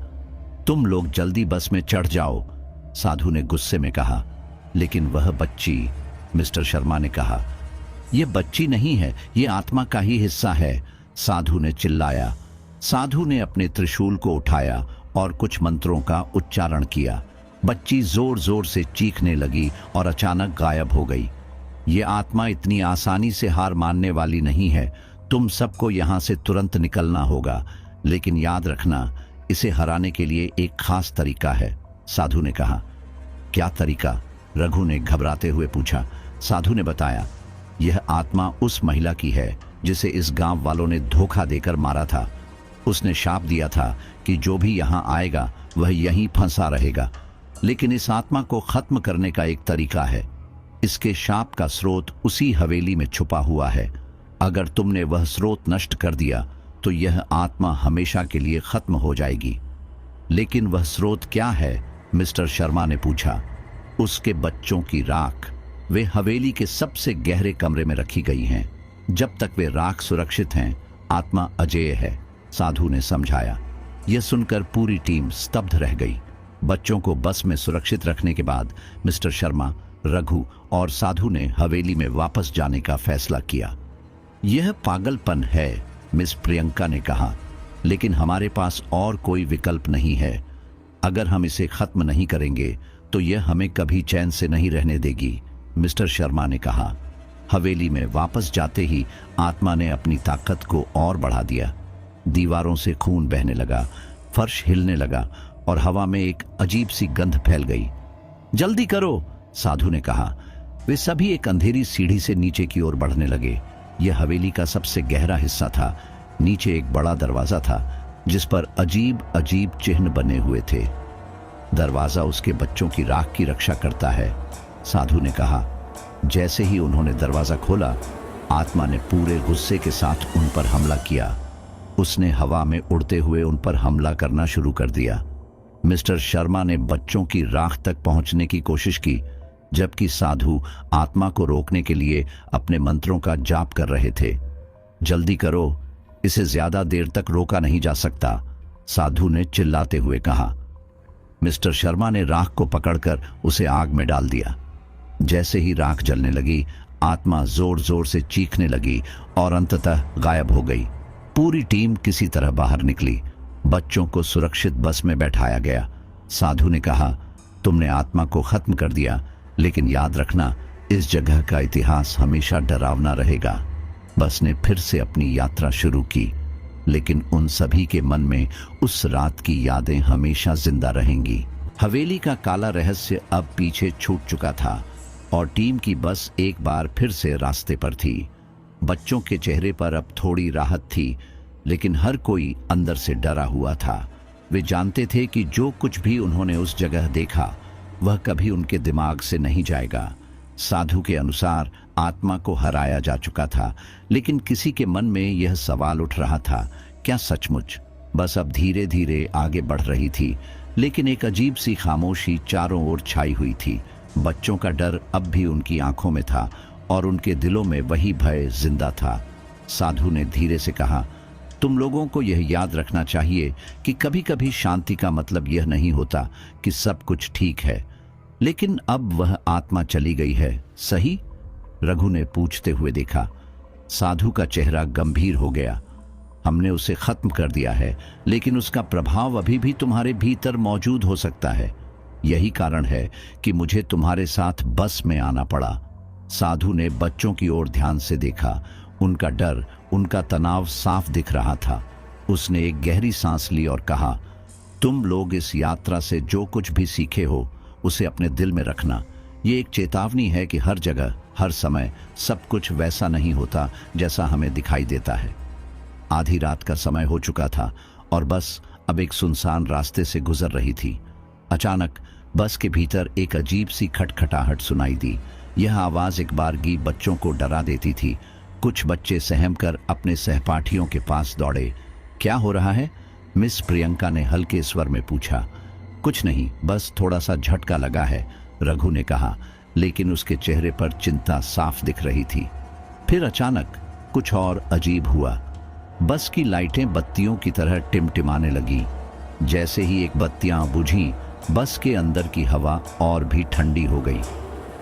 तुम लोग जल्दी बस में चढ़ जाओ, साधु ने गुस्से में कहा। लेकिन वह बच्ची, मिस्टर शर्मा ने कहा। यह बच्ची नहीं है, यह आत्मा का ही हिस्सा है, साधु ने चिल्लाया। साधु ने अपने त्रिशूल को उठाया और कुछ मंत्रों का उच्चारण किया। बच्ची जोर जोर से चीखने लगी और अचानक गायब हो गई। ये आत्मा इतनी आसानी से हार मानने वाली नहीं है। तुम सबको यहां से तुरंत निकलना होगा, लेकिन याद रखना, इसे हराने के लिए एक खास तरीका है, साधु ने कहा। क्या तरीका? रघु ने घबराते हुए पूछा। साधु ने बताया, यह आत्मा उस महिला की है जिसे इस गांव वालों ने धोखा देकर मारा था। उसने शाप दिया था कि जो भी यहां आएगा वह यहीं फंसा रहेगा। लेकिन इस आत्मा को खत्म करने का एक तरीका है। इसके शाप का स्रोत उसी हवेली में छुपा हुआ है। अगर तुमने वह स्रोत नष्ट कर दिया तो यह आत्मा हमेशा के लिए खत्म हो जाएगी। लेकिन वह स्रोत क्या है? मिस्टर शर्मा ने पूछा। उसके बच्चों की राख। वे हवेली के सबसे गहरे कमरे में रखी गई हैं। जब तक वे राख सुरक्षित हैं, आत्मा अजेय है, साधु ने समझाया। यह सुनकर पूरी टीम स्तब्ध रह गई। बच्चों को बस में सुरक्षित रखने के बाद मिस्टर शर्मा, रघु और साधु ने हवेली में वापस जाने का फैसला किया। यह पागलपन है, मिस प्रियंका ने कहा, लेकिन हमारे पास और कोई विकल्प नहीं है। अगर हम इसे खत्म नहीं करेंगे तो यह हमें कभी चैन से नहीं रहने देगी, मिस्टर शर्मा ने कहा। हवेली में वापस जाते ही आत्मा ने अपनी ताकत को और बढ़ा दिया। दीवारों से खून बहने लगा, फर्श हिलने लगा और हवा में एक अजीब सी गंध फैल गई। जल्दी करो, साधु ने कहा। वे सभी एक अंधेरी सीढ़ी से नीचे की ओर बढ़ने लगे। यह हवेली का सबसे गहरा हिस्सा था। नीचे एक बड़ा दरवाजा था जिस पर अजीब अजीब चिन्ह बने हुए थे। दरवाजा उसके बच्चों की राख की रक्षा करता है, साधु ने कहा। जैसे ही उन्होंने दरवाजा खोला, आत्मा ने पूरे गुस्से के साथ उन पर हमला किया। उसने हवा में उड़ते हुए उन पर हमला करना शुरू कर दिया। मिस्टर शर्मा ने बच्चों की राख तक पहुंचने की कोशिश की, जबकि साधु आत्मा को रोकने के लिए अपने मंत्रों का जाप कर रहे थे। जल्दी करो, इसे ज्यादा देर तक रोका नहीं जा सकता, साधु ने चिल्लाते हुए कहा। मिस्टर शर्मा ने राख को पकड़कर उसे आग में डाल दिया। जैसे ही राख जलने लगी, आत्मा जोर जोर से चीखने लगी और अंततः गायब हो गई। पूरी टीम किसी तरह बाहर निकली। बच्चों को सुरक्षित बस में बैठाया गया। साधु ने कहा, तुमने आत्मा को खत्म कर दिया, लेकिन याद रखना, इस जगह का इतिहास हमेशा डरावना रहेगा। बस ने फिर से अपनी यात्रा शुरू की, लेकिन उन सभी के मन में उस रात की यादें हमेशा जिंदा रहेंगी। हवेली का काला रहस्य अब पीछे छूट चुका था और टीम की बस एक बार फिर से रास्ते पर थी। बच्चों के चेहरे पर अब थोड़ी राहत थी, लेकिन हर कोई अंदर से डरा हुआ था। वे जानते थे कि जो कुछ भी उन्होंने उस जगह देखा, वह कभी उनके दिमाग से नहीं जाएगा। साधु के अनुसार आत्मा को हराया जा चुका था, लेकिन किसी के मन में यह सवाल उठ रहा था, क्या सचमुच बस अब धीरे धीरे आगे बढ़ रही थी? लेकिन एक अजीब सी खामोशी चारों ओर छाई हुई थी। बच्चों का डर अब भी उनकी आंखों में था और उनके दिलों में वही भय जिंदा था। साधु ने धीरे से कहा, तुम लोगों को यह याद रखना चाहिए कि कभी कभी शांति का मतलब यह नहीं होता कि सब कुछ ठीक है। लेकिन अब वह आत्मा चली गई है, सही? रघु ने पूछते हुए देखा। साधु का चेहरा गंभीर हो गया। हमने उसे खत्म कर दिया है, लेकिन उसका प्रभाव अभी भी तुम्हारे भीतर मौजूद हो सकता है। यही कारण है कि मुझे तुम्हारे साथ बस में आना पड़ा। साधु ने बच्चों की ओर ध्यान से देखा। उनका डर, उनका तनाव साफ दिख रहा था। उसने एक गहरी सांस ली और कहा, तुम लोग इस यात्रा से जो कुछ भी सीखे हो, उसे अपने दिल में रखना। ये एक चेतावनी है कि हर जगह, हर समय सब कुछ वैसा नहीं होता जैसा हमें दिखाई देता है। आधी रात का समय हो चुका था और बस अब एक सुनसान रास्ते से गुजर रही थी। अचानक बस के भीतर एक अजीब सी खटखटाहट सुनाई दी। यह आवाज एक बारगी बच्चों को डरा देती थी। कुछ बच्चे सहमकर अपने सहपाठियों के पास दौड़े। क्या हो रहा है? मिस प्रियंका ने हल्के स्वर में पूछा। कुछ नहीं, बस थोड़ा सा झटका लगा है, रघु ने कहा, लेकिन उसके चेहरे पर चिंता साफ दिख रही थी। फिर अचानक कुछ और अजीब हुआ। बस की लाइटें बत्तियों की तरह टिमटिमाने लगी। जैसे ही एक बत्तियां बुझीं, बस के अंदर की हवा और भी ठंडी हो गई।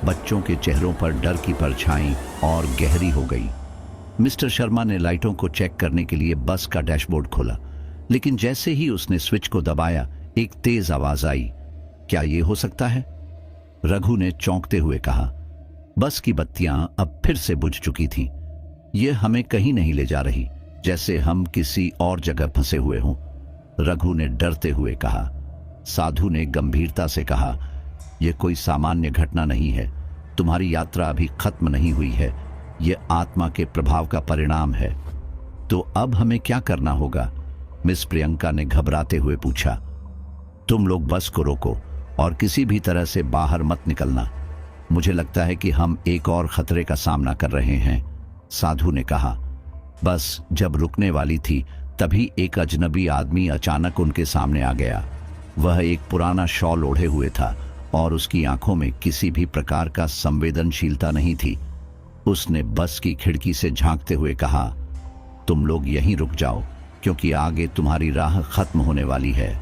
बच्चों के चेहरों पर डर की परछाई और गहरी हो गई। मिस्टर शर्मा ने लाइटों को चेक करने के लिए बस का डैशबोर्ड खोला, लेकिन जैसे ही उसने स्विच को दबाया, एक तेज आवाज आई। क्या ये हो सकता है? रघु ने चौंकते हुए कहा। बस की बत्तियां अब फिर से बुझ चुकी थीं। यह हमें कहीं नहीं ले जा रही, जैसे हम किसी और जगह फंसे हुए हों, रघु ने डरते हुए कहा। साधु ने गंभीरता से कहा, यह कोई सामान्य घटना नहीं है। तुम्हारी यात्रा अभी खत्म नहीं हुई है। यह आत्मा के प्रभाव का परिणाम है। तो अब हमें क्या करना होगा? मिस प्रियंका ने घबराते हुए पूछा। तुम लोग बस को रोको और किसी भी तरह से बाहर मत निकलना। मुझे लगता है कि हम एक और खतरे का सामना कर रहे हैं, साधु ने कहा। बस जब रुकने वाली थी तभी एक अजनबी आदमी अचानक उनके सामने आ गया। वह एक पुराना शॉल ओढ़े हुए था और उसकी आंखों में किसी भी प्रकार का संवेदनशीलता नहीं थी। उसने बस की खिड़की से झांकते हुए कहा, तुम लोग यहीं रुक जाओ क्योंकि आगे तुम्हारी राह खत्म होने वाली है।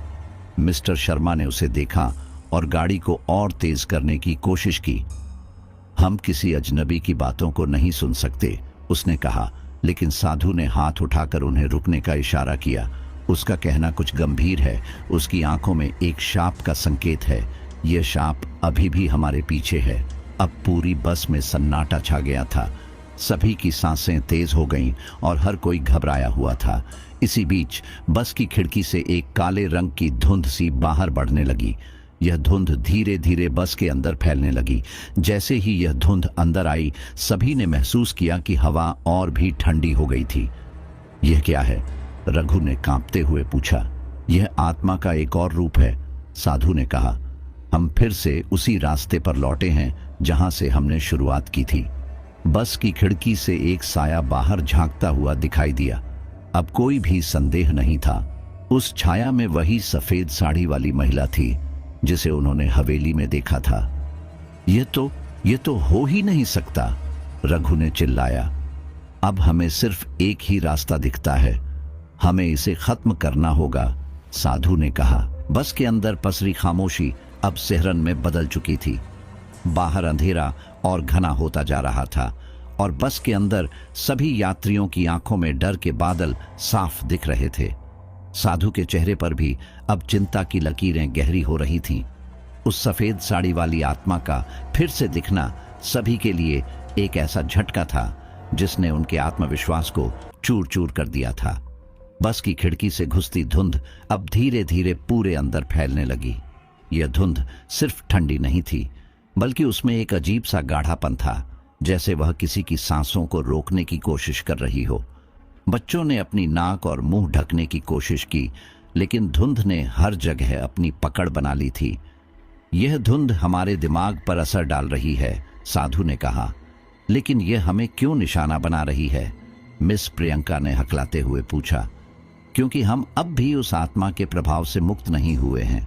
मिस्टर शर्मा ने उसे देखा और गाड़ी को और तेज करने की कोशिश की। हम किसी अजनबी की बातों को नहीं सुन सकते, उसने कहा, लेकिन साधु ने हाथ उठाकर उन्हें रुकने का इशारा किया। उसका कहना कुछ गंभीर है, उसकी आंखों में एक शाप का संकेत है। यह शाप अभी भी हमारे पीछे है। अब पूरी बस में सन्नाटा छा गया था। सभी की सांसें तेज हो गईं और हर कोई घबराया हुआ था। इसी बीच बस की खिड़की से एक काले रंग की धुंध सी बाहर बढ़ने लगी। यह धुंध धीरे धीरे बस के अंदर फैलने लगी। जैसे ही यह धुंध अंदर आई, सभी ने महसूस किया कि हवा और भी ठंडी हो गई थी। यह क्या है? रघु ने कांपते हुए पूछा। यह आत्मा का एक और रूप है, साधु ने कहा। हम फिर से उसी रास्ते पर लौटे हैं जहां से हमने शुरुआत की थी। बस की खिड़की से एक साया बाहर झांकता हुआ दिखाई दिया। अब कोई भी संदेह नहीं था, उस छाया में वही सफेद साड़ी वाली महिला थी जिसे उन्होंने हवेली में देखा था। ये तो हो ही नहीं सकता, रघु ने चिल्लाया। अब हमें सिर्फ एक ही रास्ता दिखता है, हमें इसे खत्म करना होगा, साधु ने कहा। बस के अंदर पसरी खामोशी अब सिहरन में बदल चुकी थी। बाहर अंधेरा और घना होता जा रहा था और बस के अंदर सभी यात्रियों की आंखों में डर के बादल साफ दिख रहे थे। साधु के चेहरे पर भी अब चिंता की लकीरें गहरी हो रही थीं। उस सफेद साड़ी वाली आत्मा का फिर से दिखना सभी के लिए एक ऐसा झटका था जिसने उनके आत्मविश्वास को चूर चूर कर दिया था। बस की खिड़की से घुसती धुंध अब धीरे धीरे पूरे अंदर फैलने लगी। यह धुंध सिर्फ ठंडी नहीं थी, बल्कि उसमें एक अजीब सा गाढ़ापन था, जैसे वह किसी की सांसों को रोकने की कोशिश कर रही हो। बच्चों ने अपनी नाक और मुंह ढकने की कोशिश की, लेकिन धुंध ने हर जगह अपनी पकड़ बना ली थी। यह धुंध हमारे दिमाग पर असर डाल रही है, साधु ने कहा। लेकिन यह हमें क्यों निशाना बना रही है? मिस प्रियंका ने हकलाते हुए पूछा। क्योंकि हम अब भी उस आत्मा के प्रभाव से मुक्त नहीं हुए हैं।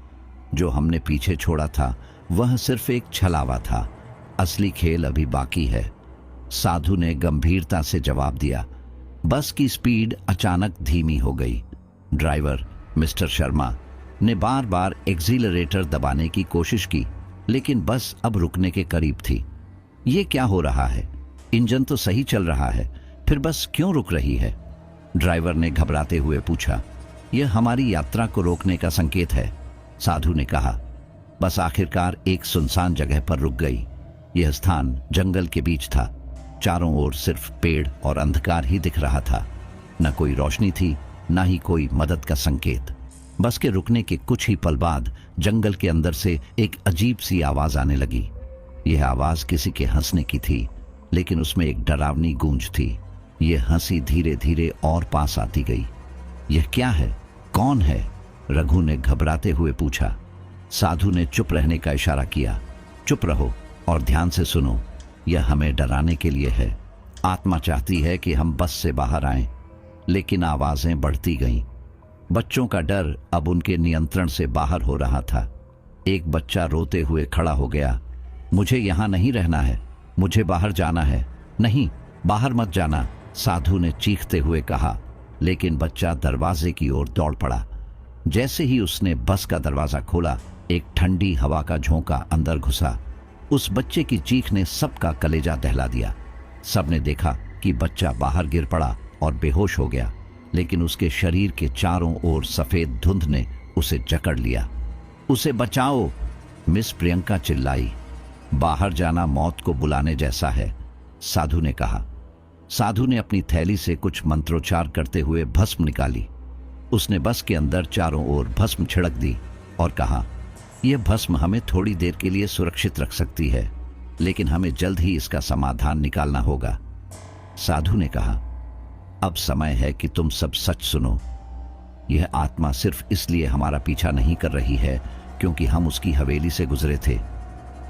जो हमने पीछे छोड़ा था वह सिर्फ एक छलावा था, असली खेल अभी बाकी है, साधु ने गंभीरता से जवाब दिया। बस की स्पीड अचानक धीमी हो गई। ड्राइवर मिस्टर शर्मा ने बार बार एक्सीलरेटर दबाने की कोशिश की, लेकिन बस अब रुकने के करीब थी। ये क्या हो रहा है? इंजन तो सही चल रहा है, फिर बस क्यों रुक रही है? ड्राइवर ने घबराते हुए पूछा। यह हमारी यात्रा को रोकने का संकेत है, साधु ने कहा। बस आखिरकार एक सुनसान जगह पर रुक गई। यह स्थान जंगल के बीच था। चारों ओर सिर्फ पेड़ और अंधकार ही दिख रहा था। न कोई रोशनी थी, न ही कोई मदद का संकेत। बस के रुकने के कुछ ही पल बाद जंगल के अंदर से एक अजीब सी आवाज आने लगी। यह आवाज किसी के हंसने की थी, लेकिन उसमें एक डरावनी गूंज थी। यह हंसी धीरे धीरे और पास आती गई। यह क्या है? कौन है? रघु ने घबराते हुए पूछा। साधु ने चुप रहने का इशारा किया। चुप रहो और ध्यान से सुनो। यह हमें डराने के लिए है। आत्मा चाहती है कि हम बस से बाहर आएं, लेकिन आवाजें बढ़ती गईं। बच्चों का डर अब उनके नियंत्रण से बाहर हो रहा था। एक बच्चा रोते हुए खड़ा हो गया। मुझे यहां नहीं रहना है, मुझे बाहर जाना है। नहीं, बाहर मत जाना, साधु ने चीखते हुए कहा। लेकिन बच्चा दरवाजे की ओर दौड़ पड़ा। जैसे ही उसने बस का दरवाजा खोला, एक ठंडी हवा का झोंका अंदर घुसा। उस बच्चे की चीख ने सबका कलेजा दहला दिया। सबने देखा कि बच्चा बाहर गिर पड़ा और बेहोश हो गया, लेकिन उसके शरीर के चारों ओर सफेद धुंध ने उसे जकड़ लिया। उसे बचाओ, मिस प्रियंका चिल्लाई। बाहर जाना मौत को बुलाने जैसा है, साधु ने कहा। साधु ने अपनी थैली से कुछ मंत्रोच्चार करते हुए भस्म निकाली। उसने बस के अंदर चारों ओर भस्म छिड़क दी और कहा, यह भस्म हमें थोड़ी देर के लिए सुरक्षित रख सकती है, लेकिन हमें जल्द ही इसका समाधान निकालना होगा। साधु ने कहा, अब समय है कि तुम सब सच सुनो। यह आत्मा सिर्फ इसलिए हमारा पीछा नहीं कर रही है क्योंकि हम उसकी हवेली से गुजरे थे।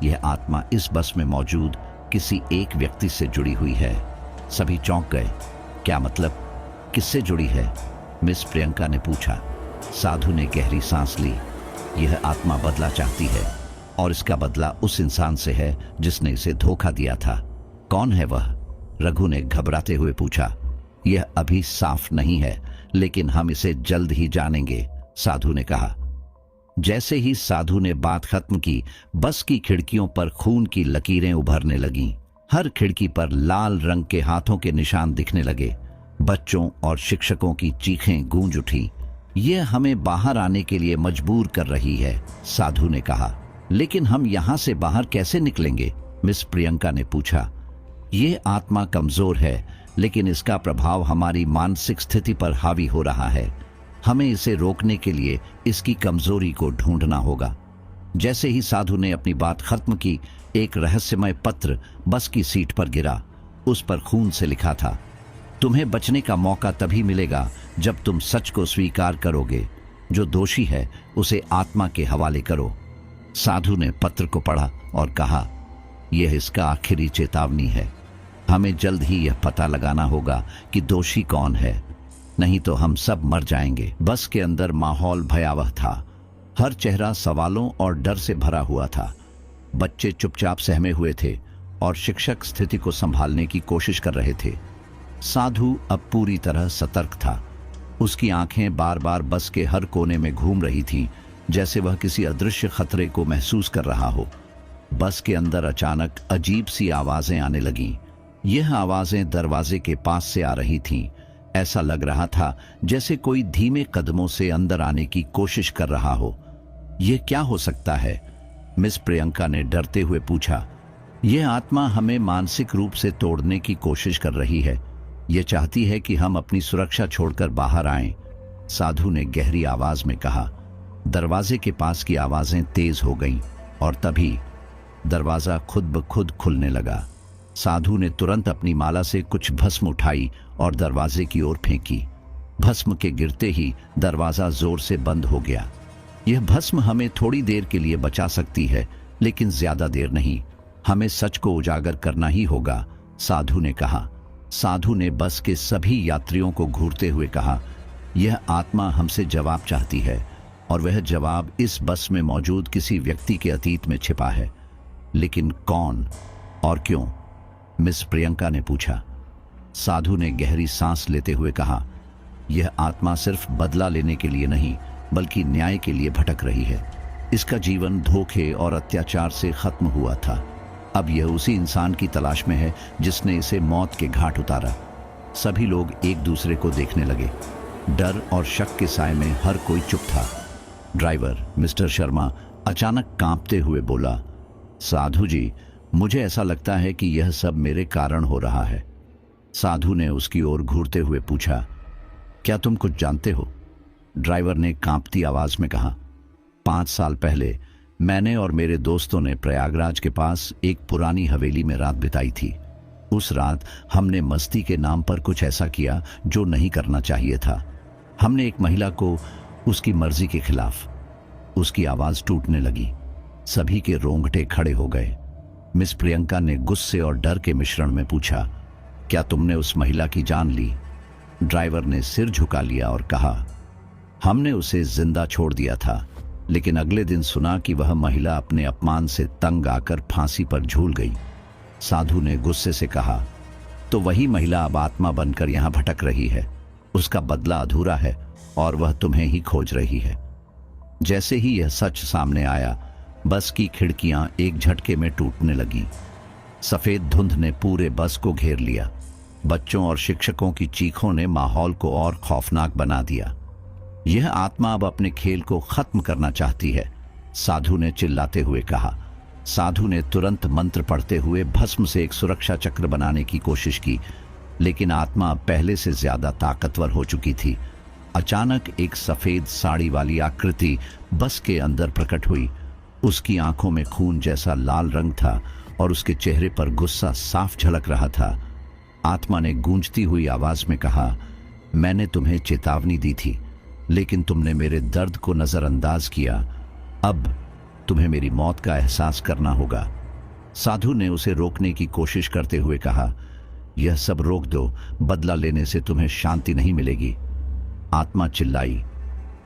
यह आत्मा इस बस में मौजूद किसी एक व्यक्ति से जुड़ी हुई है। सभी चौंक गए। क्या मतलब? किससे जुड़ी है? मिस प्रियंका ने पूछा। साधु ने गहरी सांस ली। यह आत्मा बदला चाहती है और इसका बदला उस इंसान से है जिसने इसे धोखा दिया था। कौन है वह? रघु ने घबराते हुए पूछा। यह अभी साफ नहीं है, लेकिन हम इसे जल्द ही जानेंगे, साधु ने कहा। जैसे ही साधु ने बात खत्म की, बस की खिड़कियों पर खून की लकीरें उभरने लगीं। हर खिड़की पर लाल रंग के हाथों के निशान दिखने लगे। बच्चों और शिक्षकों की चीखें गूंज उठी। यह हमें बाहर आने के लिए मजबूर कर रही है, साधु ने कहा। लेकिन हम यहां से बाहर कैसे निकलेंगे? मिस प्रियंका ने पूछा। यह आत्मा कमजोर है, लेकिन इसका प्रभाव हमारी मानसिक स्थिति पर हावी हो रहा है। हमें इसे रोकने के लिए इसकी कमजोरी को ढूंढना होगा। जैसे ही साधु ने अपनी बात खत्म की, एक रहस्यमय पत्र बस की सीट पर गिरा। उस पर खून से लिखा था, तुम्हें बचने का मौका तभी मिलेगा जब तुम सच को स्वीकार करोगे। जो दोषी है उसे आत्मा के हवाले करो। साधु ने पत्र को पढ़ा और कहा, यह इसका आखिरी चेतावनी है। हमें जल्द ही यह पता लगाना होगा कि दोषी कौन है, नहीं तो हम सब मर जाएंगे। बस के अंदर माहौल भयावह था। हर चेहरा सवालों और डर से भरा हुआ था। बच्चे चुपचाप सहमे हुए थे और शिक्षक स्थिति को संभालने की कोशिश कर रहे थे। साधु अब पूरी तरह सतर्क था। उसकी आंखें बार बार बस के हर कोने में घूम रही थीं, जैसे वह किसी अदृश्य खतरे को महसूस कर रहा हो। बस के अंदर अचानक अजीब सी आवाजें आने लगीं। यह आवाजें दरवाजे के पास से आ रही थीं। ऐसा लग रहा था जैसे कोई धीमे कदमों से अंदर आने की कोशिश कर रहा हो। यह क्या हो सकता है? मिस प्रियंका ने डरते हुए पूछा। यह आत्मा हमें मानसिक रूप से तोड़ने की कोशिश कर रही है। यह चाहती है कि हम अपनी सुरक्षा छोड़कर बाहर आएं, साधु ने गहरी आवाज में कहा। दरवाजे के पास की आवाजें तेज हो गईं और तभी दरवाजा खुद ब खुद खुलने लगा। साधु ने तुरंत अपनी माला से कुछ भस्म उठाई और दरवाजे की ओर फेंकी। भस्म के गिरते ही दरवाजा जोर से बंद हो गया। यह भस्म हमें थोड़ी देर के लिए बचा सकती है, लेकिन ज्यादा देर नहीं। हमें सच को उजागर करना ही होगा, साधु ने कहा। साधु ने बस के सभी यात्रियों को घूरते हुए कहा, यह आत्मा हमसे जवाब चाहती है और वह जवाब इस बस में मौजूद किसी व्यक्ति के अतीत में छिपा है। लेकिन कौन और क्यों? मिस प्रियंका ने पूछा। साधु ने गहरी सांस लेते हुए कहा, यह आत्मा सिर्फ बदला लेने के लिए नहीं, बल्कि न्याय के लिए भटक रही है। इसका जीवन धोखे और अत्याचार से खत्म हुआ था। अब यह उसी इंसान की तलाश में है जिसने इसे मौत के घाट उतारा। सभी लोग एक दूसरे को देखने लगे। डर और शक के साए में हर कोई चुप था। ड्राइवर मिस्टर शर्मा अचानक कांपते हुए बोला, साधु जी, मुझे ऐसा लगता है कि यह सब मेरे कारण हो रहा है। साधु ने उसकी ओर घूरते हुए पूछा, क्या तुम कुछ जानते हो? ड्राइवर ने कांपती आवाज में कहा, 5 साल पहले मैंने और मेरे दोस्तों ने प्रयागराज के पास एक पुरानी हवेली में रात बिताई थी। उस रात हमने मस्ती के नाम पर कुछ ऐसा किया जो नहीं करना चाहिए था। हमने एक महिला को उसकी मर्जी के खिलाफ। उसकी आवाज टूटने लगी। सभी के रोंगटे खड़े हो गए। मिस प्रियंका ने गुस्से और डर के मिश्रण में पूछा, क्या तुमने उस महिला की जान ली? ड्राइवर ने सिर झुका लिया और कहा, हमने उसे जिंदा छोड़ दिया था, लेकिन अगले दिन सुना कि वह महिला अपने अपमान से तंग आकर फांसी पर झूल गई। साधु ने गुस्से से कहा, तो वही महिला अब आत्मा बनकर यहां भटक रही है। उसका बदला अधूरा है और वह तुम्हें ही खोज रही है। जैसे ही यह सच सामने आया, बस की खिड़कियां एक झटके में टूटने लगीं। सफेद धुंध ने पूरे बस को घेर लिया। बच्चों और शिक्षकों की चीखों ने माहौल को और खौफनाक बना दिया। यह आत्मा अब अपने खेल को खत्म करना चाहती है, साधु ने चिल्लाते हुए कहा। साधु ने तुरंत मंत्र पढ़ते हुए भस्म से एक सुरक्षा चक्र बनाने की कोशिश की, लेकिन आत्मा अब पहले से ज्यादा ताकतवर हो चुकी थी। अचानक एक सफेद साड़ी वाली आकृति बस के अंदर प्रकट हुई। उसकी आंखों में खून जैसा लाल रंग था और उसके चेहरे पर गुस्सा साफ झलक रहा था। आत्मा ने गूंजती हुई आवाज में कहा, मैंने तुम्हें चेतावनी दी थी, लेकिन तुमने मेरे दर्द को नजरअंदाज किया। अब तुम्हें मेरी मौत का एहसास करना होगा। साधु ने उसे रोकने की कोशिश करते हुए कहा, यह सब रोक दो, बदला लेने से तुम्हें शांति नहीं मिलेगी। आत्मा चिल्लाई,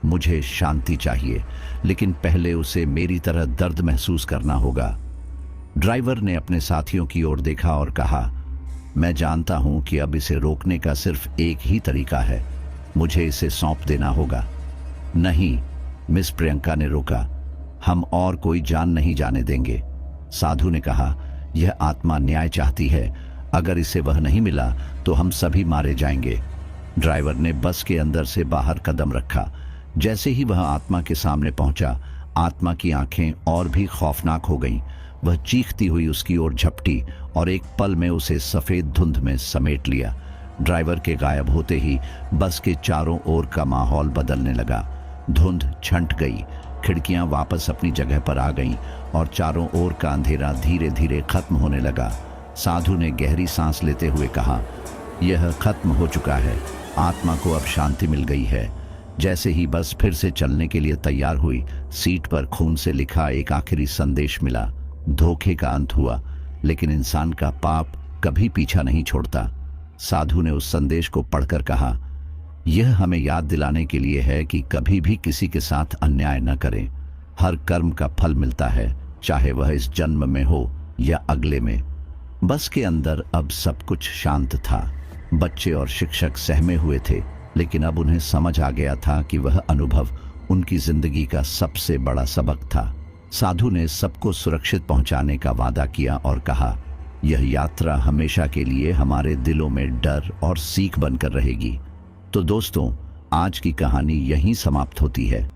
मुझे शांति चाहिए, लेकिन पहले उसे मेरी तरह दर्द महसूस करना होगा। ड्राइवर ने अपने साथियों की ओर देखा और कहा, मैं जानता हूं कि अब इसे रोकने का सिर्फ एक ही तरीका है, मुझे इसे सौंप देना होगा। नहीं, मिस प्रियंका ने रोका, हम और कोई जान नहीं जाने देंगे। साधु ने कहा, यह आत्मा न्याय चाहती है, अगर इसे वह नहीं मिला तो हम सभी मारे जाएंगे। ड्राइवर ने बस के अंदर से बाहर कदम रखा। जैसे ही वह आत्मा के सामने पहुंचा, आत्मा की आंखें और भी खौफनाक हो गईं। वह चीखती हुई उसकी ओर झपटी और एक पल में उसे सफेद धुंध में समेट लिया। ड्राइवर के गायब होते ही बस के चारों ओर का माहौल बदलने लगा। धुंध छंट गई, खिड़कियां वापस अपनी जगह पर आ गईं और चारों ओर का अंधेरा धीरे धीरे खत्म होने लगा। साधु ने गहरी सांस लेते हुए कहा, यह खत्म हो चुका है, आत्मा को अब शांति मिल गई है। जैसे ही बस फिर से चलने के लिए तैयार हुई, सीट पर खून से लिखा एक आखिरी संदेश मिला। धोखे का अंत हुआ, लेकिन इंसान का पाप कभी पीछा नहीं छोड़ता। साधु ने उस संदेश को पढ़कर कहा, यह हमें याद दिलाने के लिए है कि कभी भी किसी के साथ अन्याय न करें। हर कर्म का फल मिलता है, चाहे वह इस जन्म में हो या अगले में। बस के अंदर अब सब कुछ शांत था। बच्चे और शिक्षक सहमे हुए थे, लेकिन अब उन्हें समझ आ गया था कि वह अनुभव उनकी जिंदगी का सबसे बड़ा सबक था। साधु ने सबको सुरक्षित पहुंचाने का वादा किया और कहा, यह यात्रा हमेशा के लिए हमारे दिलों में डर और सीख बनकर रहेगी। तो दोस्तों, आज की कहानी यहीं समाप्त होती है।